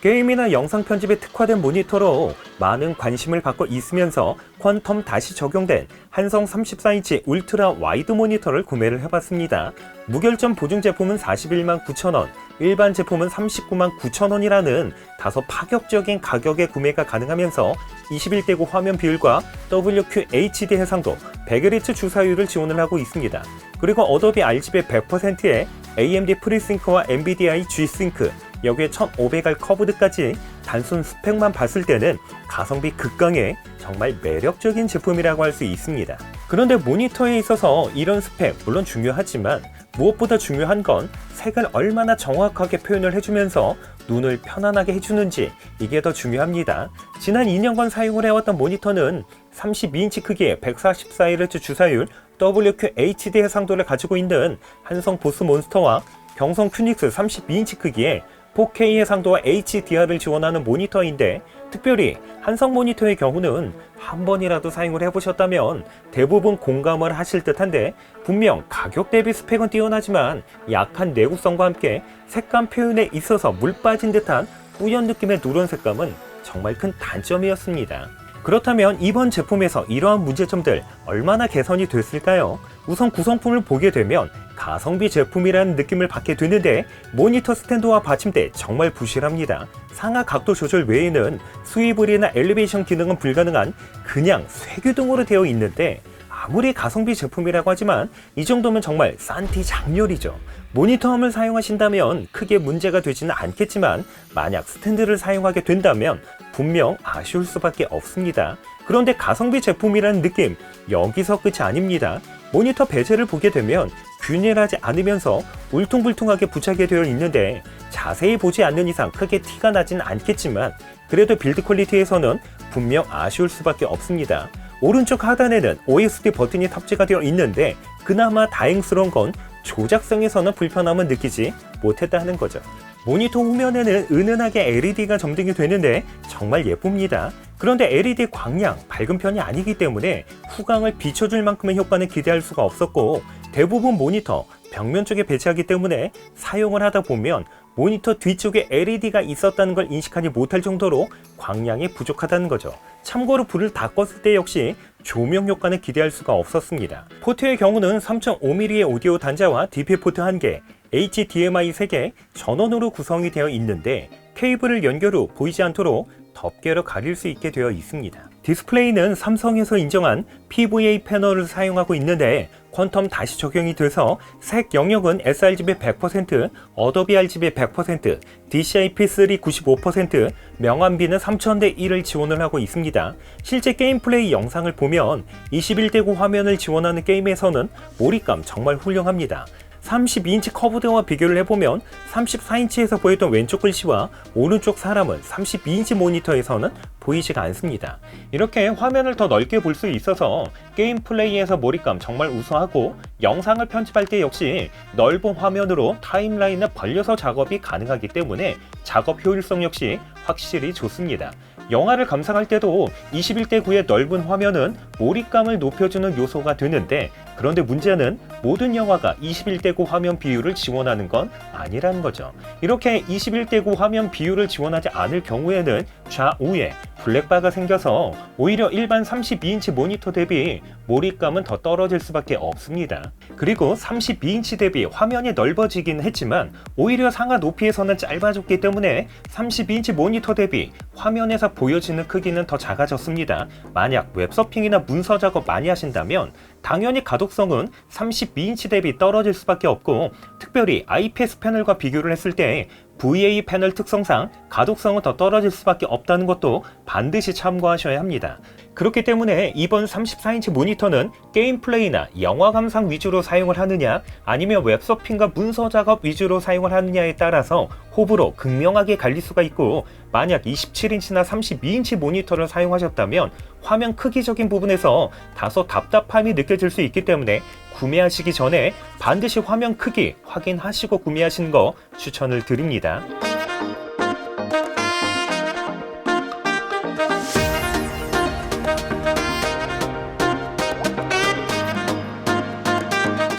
게임이나 영상 편집에 특화된 모니터로 많은 관심을 받고 있으면서 퀀텀 다시 적용된 한성 34인치 울트라 와이드 모니터를 구매를 해봤습니다. 무결점 보증 제품은 41만 9천원, 일반 제품은 39만 9천원이라는 다소 파격적인 가격에 구매가 가능하면서 21대9 화면 비율과 WQHD 해상도, 100Hz 주사율을 지원을 하고 있습니다. 그리고 어도비 RGB 100%에 AMD FreeSync와 NVIDIA G-Sync, 여기에 1500R 커브드까지 단순 스펙만 봤을 때는 가성비 극강의 정말 매력적인 제품이라고 할 수 있습니다. 그런데 모니터에 있어서 이런 스펙 물론 중요하지만 무엇보다 중요한 건 색을 얼마나 정확하게 표현을 해주면서 눈을 편안하게 해주는지, 이게 더 중요합니다. 지난 2년간 사용을 해왔던 모니터는 32인치 크기의 144Hz 주사율, WQHD 해상도를 가지고 있는 한성 보스 몬스터와 경성 큐닉스 32인치 크기의 4K 해상도와 HDR을 지원하는 모니터인데, 특별히 한성 모니터의 경우는 한 번이라도 사용을 해보셨다면 대부분 공감을 하실 듯한데, 분명 가격 대비 스펙은 뛰어나지만 약한 내구성과 함께 색감 표현에 있어서 물 빠진 듯한 뿌연 느낌의 누런 색감은 정말 큰 단점이었습니다. 그렇다면 이번 제품에서 이러한 문제점들 얼마나 개선이 됐을까요? 우선 구성품을 보게 되면 가성비 제품이라는 느낌을 받게 되는데, 모니터 스탠드와 받침대 정말 부실합니다. 상하 각도 조절 외에는 스위블이나 엘리베이션 기능은 불가능한 그냥 쇠규등으로 되어 있는데, 아무리 가성비 제품이라고 하지만 이 정도면 정말 싼티 장렬이죠. 모니터함을 사용하신다면 크게 문제가 되지는 않겠지만, 만약 스탠드를 사용하게 된다면 분명 아쉬울 수밖에 없습니다. 그런데 가성비 제품이라는 느낌, 여기서 끝이 아닙니다. 모니터 베젤을 보게 되면 균일하지 않으면서 울퉁불퉁하게 부착이 되어 있는데, 자세히 보지 않는 이상 크게 티가 나진 않겠지만 그래도 빌드 퀄리티에서는 분명 아쉬울 수밖에 없습니다. 오른쪽 하단에는 OSD 버튼이 탑재가 되어 있는데, 그나마 다행스러운 건 조작성에서는 불편함을 느끼지 못했다는 거죠. 모니터 후면에는 은은하게 LED가 점등이 되는데 정말 예쁩니다. 그런데 LED 광량 밝은 편이 아니기 때문에 후광을 비춰줄 만큼의 효과는 기대할 수가 없었고, 대부분 모니터 벽면 쪽에 배치하기 때문에 사용을 하다 보면 모니터 뒤쪽에 LED가 있었다는 걸 인식하지 못할 정도로 광량이 부족하다는 거죠. 참고로 불을 다 껐을 때 역시 조명 효과는 기대할 수가 없었습니다. 포트의 경우는 3.5mm의 오디오 단자와 DP 포트 1개, HDMI 3개, 전원으로 구성이 되어 있는데, 케이블을 연결 후 보이지 않도록 덮개로 가릴 수 있게 되어 있습니다. 디스플레이는 삼성에서 인정한 PVA 패널을 사용하고 있는데, 퀀텀 다시 적용이 돼서 색 영역은 sRGB 100%, 어도비 RGB 100%, DCI-P3 95%, 명암비는 3000대 1을 지원을 하고 있습니다. 실제 게임 플레이 영상을 보면 21대9 화면을 지원하는 게임에서는 몰입감 정말 훌륭합니다. 32인치 커브드와 비교를 해보면 34인치에서 보였던 왼쪽 글씨와 오른쪽 사람은 32인치 모니터에서는 보이지가 않습니다. 이렇게 화면을 더 넓게 볼 수 있어서 게임 플레이에서 몰입감 정말 우수하고, 영상을 편집할 때 역시 넓은 화면으로 타임라인을 벌려서 작업이 가능하기 때문에 작업 효율성 역시 확실히 좋습니다. 영화를 감상할 때도 21대9의 넓은 화면은 몰입감을 높여주는 요소가 되는데, 그런데 문제는 모든 영화가 21대9 화면 비율을 지원하는 건 아니라는 거죠. 이렇게 21대9 화면 비율을 지원하지 않을 경우에는 좌우에 블랙바가 생겨서 오히려 일반 32인치 모니터 대비 몰입감은 더 떨어질 수밖에 없습니다. 그리고 32인치 대비 화면이 넓어지긴 했지만 오히려 상하 높이에서는 짧아졌기 때문에 32인치 모니터 대비 화면에서 보여지는 크기는 더 작아졌습니다. 만약 웹서핑이나 문서 작업 많이 하신다면 당연히 가독성은 32인치 대비 떨어질 수밖에 없고, 특별히 IPS 패널과 비교를 했을 때 VA 패널 특성상 가독성은 더 떨어질 수밖에 없다는 것도 반드시 참고하셔야 합니다. 그렇기 때문에 이번 34인치 모니터는 게임 플레이나 영화 감상 위주로 사용을 하느냐, 아니면 웹서핑과 문서 작업 위주로 사용을 하느냐에 따라서 호불호 극명하게 갈릴 수가 있고, 만약 27인치나 32인치 모니터를 사용하셨다면 화면 크기적인 부분에서 다소 답답함이 느껴질 수 있기 때문에 구매하시기 전에 반드시 화면 크기 확인하시고 구매하시는 거 추천을 드립니다.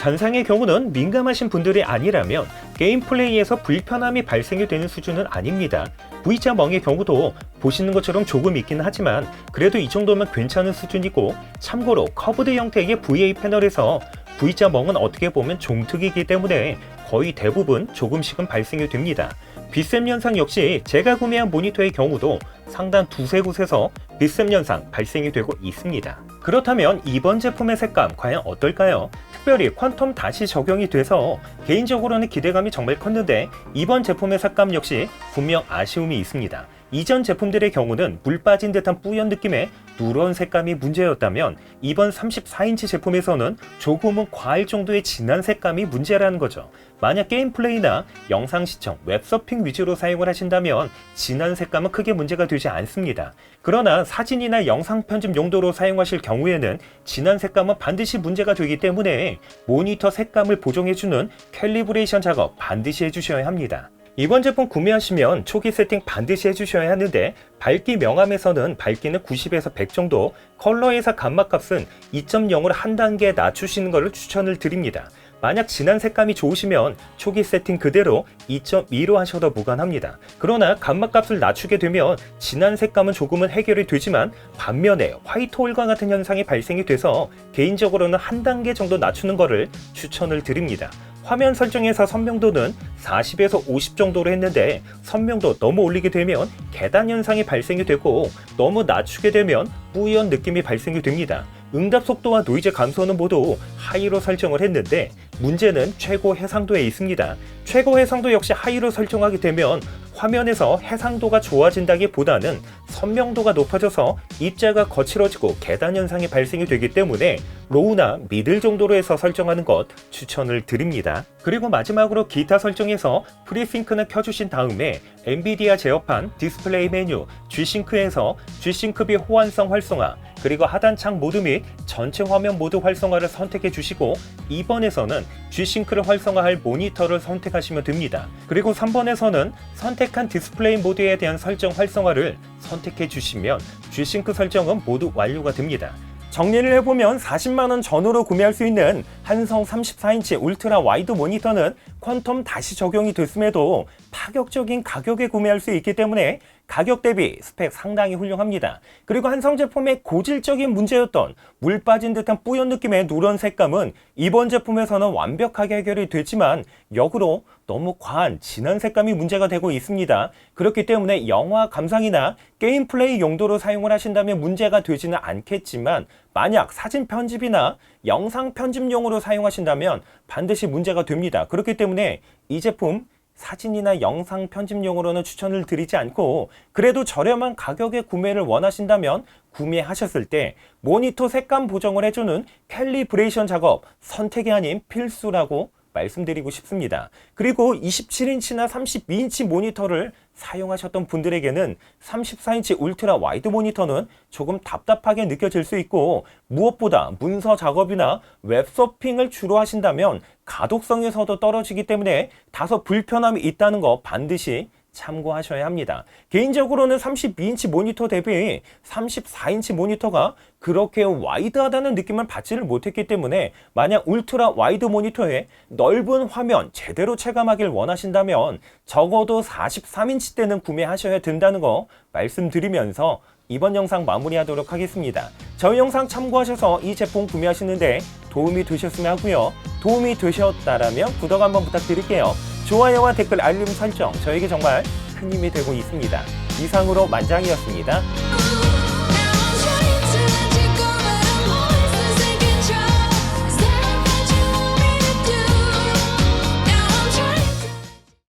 잔상의 경우는 민감하신 분들이 아니라면 게임 플레이에서 불편함이 발생이 되는 수준은 아닙니다. V자 멍의 경우도 보시는 것처럼 조금 있긴 하지만 그래도 이 정도면 괜찮은 수준이고, 참고로 커브드 형태의 VA 패널에서 V자 멍은 어떻게 보면 종특이기 때문에 거의 대부분 조금씩은 발생이 됩니다. 빛샘 현상 역시 제가 구매한 모니터의 경우도 상단 두세 곳에서 빛샘 현상 발생이 되고 있습니다. 그렇다면 이번 제품의 색감 과연 어떨까요? 특별히 퀀텀 다시 적용이 돼서 개인적으로는 기대감이 정말 컸는데, 이번 제품의 색감 역시 분명 아쉬움이 있습니다. 이전 제품들의 경우는 물 빠진 듯한 뿌연 느낌의 누런 색감이 문제였다면, 이번 34인치 제품에서는 조금은 과할 정도의 진한 색감이 문제라는 거죠. 만약 게임 플레이나 영상 시청, 웹서핑 위주로 사용을 하신다면 진한 색감은 크게 문제가 되지 않습니다. 그러나 사진이나 영상 편집 용도로 사용하실 경우에는 진한 색감은 반드시 문제가 되기 때문에 모니터 색감을 보정해주는 캘리브레이션 작업 반드시 해주셔야 합니다. 이번 제품 구매하시면 초기 세팅 반드시 해주셔야 하는데, 밝기 명암에서는 밝기는 90에서 100 정도, 컬러에서 감마값은 2.0으로 한 단계 낮추시는 것을 추천을 드립니다. 만약 진한 색감이 좋으시면 초기 세팅 그대로 2.2로 하셔도 무관합니다. 그러나 감마값을 낮추게 되면 진한 색감은 조금은 해결이 되지만, 반면에 화이트 홀과 같은 현상이 발생이 돼서 개인적으로는 한 단계 정도 낮추는 것을 추천을 드립니다. 화면 설정에서 선명도는 40에서 50 정도로 했는데, 선명도 너무 올리게 되면 계단 현상이 발생이 되고, 너무 낮추게 되면 뿌연 느낌이 발생이 됩니다. 응답 속도와 노이즈 감소는 모두 하이로 설정을 했는데, 문제는 최고 해상도에 있습니다. 최고 해상도 역시 하이로 설정하게 되면 화면에서 해상도가 좋아진다기보다는 선명도가 높아져서 입자가 거칠어지고 계단 현상이 발생이 되기 때문에 로우나 미들 정도로 해서 설정하는 것 추천을 드립니다. 그리고 마지막으로 기타 설정에서 프리싱크는 켜주신 다음에 엔비디아 제어판 디스플레이 메뉴 G싱크에서 G싱크비 호환성 활성화, 그리고 하단창 모드 및 전체 화면 모드 활성화를 선택해 주시고, 2번에서는 G싱크를 활성화할 모니터를 선택하시면 됩니다. 그리고 3번에서는 선택한 디스플레이 모드에 대한 설정 활성화를 선택해 주시면 G싱크 설정은 모두 완료가 됩니다. 정리를 해보면 40만원 전후로 구매할 수 있는 한성 34인치 울트라 와이드 모니터는 퀀텀 다시 적용이 됐음에도 파격적인 가격에 구매할 수 있기 때문에 가격 대비 스펙 상당히 훌륭합니다. 그리고 한성 제품의 고질적인 문제였던 물 빠진 듯한 뿌연 느낌의 누런 색감은 이번 제품에서는 완벽하게 해결이 됐지만, 역으로 너무 과한 진한 색감이 문제가 되고 있습니다. 그렇기 때문에 영화 감상이나 게임 플레이 용도로 사용을 하신다면 문제가 되지는 않겠지만, 만약 사진 편집이나 영상 편집용으로 사용하신다면 반드시 문제가 됩니다. 그렇기 때문에 이 제품 사진이나 영상 편집용으로는 추천을 드리지 않고, 그래도 저렴한 가격에 구매를 원하신다면 구매하셨을 때 모니터 색감 보정을 해주는 캘리브레이션 작업 선택이 아닌 필수라고 말씀드리고 싶습니다. 그리고 27인치나 32인치 모니터를 사용하셨던 분들에게는 34인치 울트라 와이드 모니터는 조금 답답하게 느껴질 수 있고, 무엇보다 문서 작업이나 웹서핑을 주로 하신다면 가독성에서도 떨어지기 때문에 다소 불편함이 있다는 거 반드시 참고하셔야 합니다. 개인적으로는 32인치 모니터 대비 34인치 모니터가 그렇게 와이드하다는 느낌을 받지를 못했기 때문에, 만약 울트라 와이드 모니터에 넓은 화면 제대로 체감하길 원하신다면 적어도 43인치 대는 구매하셔야 된다는 거 말씀드리면서 이번 영상 마무리하도록 하겠습니다. 저희 영상 참고하셔서 이 제품 구매하시는데 도움이 되셨으면 하고요. 도움이 되셨다라면 구독 한번 부탁드릴게요. 좋아요와 댓글, 알림 설정 저에게 정말 큰 힘이 되고 있습니다. 이상으로 만장이었습니다.